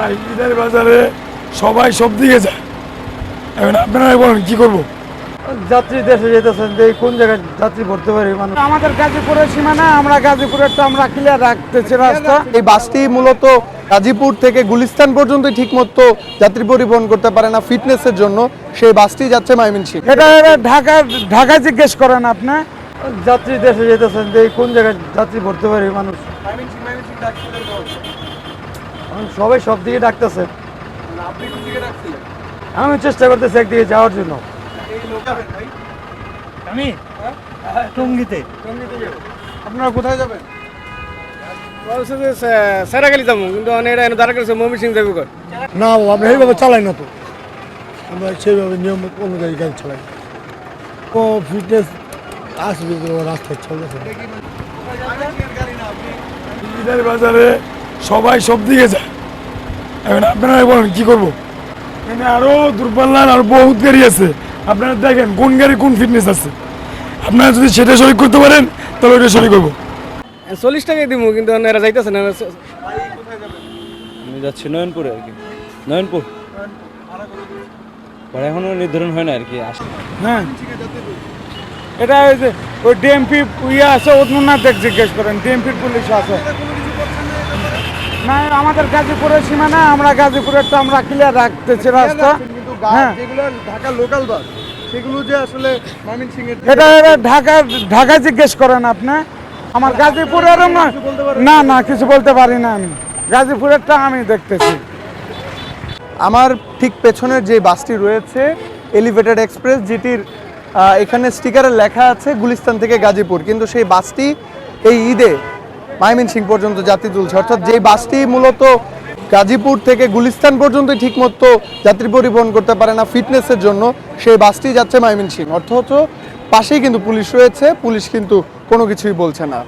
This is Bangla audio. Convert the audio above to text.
ভাই ঈদের বাজারে সবাই সব দিকে যায়, এখন আপনারা বলেন কি করবো? যাত্রী দেশে যেতেছেন যে কোন জায়গায় যাত্রী ভরতে পারি মানুষ। আমাদের গাজীপুরের সীমানা, আমরা গাজীপুরের তো আমরা ক্লিয়ার রাখতেছি রাস্তা। এই বাসটি মূলত গাজীপুর থেকে গুলিস্তান পর্যন্ত ঠিকমতো যাত্রী পরিবহন করতে পারে না ফিটনেসের জন্য, সেই বাসটি যাচ্ছে ময়মনসিংহ। এটা ঢাকা জিজ্ঞেস করেন আপনি। যাত্রী দেশে যেতেছেন যে কোন জায়গায় যাত্রী ভরতে পারি মানুষ। এখন সবাই সব দিকে ডাকতেছে, আমি চেষ্টা করতেছি একদিকে যাওয়ার জন্য। আমি টঙ্গিতে। আপনারা কোথায় যাবেন? সেরাগালি যাবো, কিন্তু এনে দাঁড়া করেছে ময়মনসিংহ যাবো। না বাবা, আমরা এইভাবে চালাই না তো, আমরা সেইভাবে নিয়ম অনুযায়ী গাড়ি চালাই। ও ফিটনেস আসবে রাস্তায় চলতেছে। ঈদের বাজারে সবাই সব দিকে যায়, এখন আপনারা বলেন কি করবো? এখানে আরো দূরপাল্লার আর বহুত গাড়ি আছে, আপনারা দেখেন কোন গাড়ি কোন ফিটনেস আছে। আপনারা যদি সেটা শরিক করতে পারেন তাহলে ওইটা শরিক করবো। 40 টাকাই দিব, কিন্তু এরা যাইতেছে না। আমি যাচ্ছি নয়নপুরে আর কি। নয়নপুর ভাড়া এখনো নির্ধারণ হয় না আর কি। হ্যাঁ, এটা ওই যে ওই ডিএমপি ইয়ে আছে, ওনাদের জিজ্ঞেস করেন, ডিএমপির পুলিশ আছে। না, আমাদের গাজীপুরের সীমানা, আমরা গাজীপুরের তো আমরা ক্লিয়ার রাখতেছি রাস্তা। হ্যাঁ, যেগুলো ঢাকা লোকাল বাস, সেগুলো যে আসলে ময়মনসিংহ এটা ঢাকা জিজ্ঞেস করেন আপনি। আমার গাজীপুরের না না কিছু বলতে পারি না, আমি গাজীপুরেরটা আমি দেখতেছি। আমার ঠিক পেছনের যে বাসটি রয়েছে এলিভেটেড এক্সপ্রেস, যেটির এখানে স্টিকারে লেখা আছে গুলিস্তান থেকে গাজীপুর, কিন্তু সেই বাসটি এই ঈদে ময়মনসিংহ পর্যন্ত যাত্রী তুলছে। অর্থাৎ যে বাসটি মূলত গাজীপুর থেকে গুলিস্তান পর্যন্ত ঠিকমতো যাত্রী পরিবহন করতে পারে না ফিটনেসের জন্য, সেই বাসটি যাচ্ছে ময়মনসিংহ। অর্থ পাশেই কিন্তু পুলিশ রয়েছে, পুলিশ কিন্তু কোনো কিছুই বলছে না।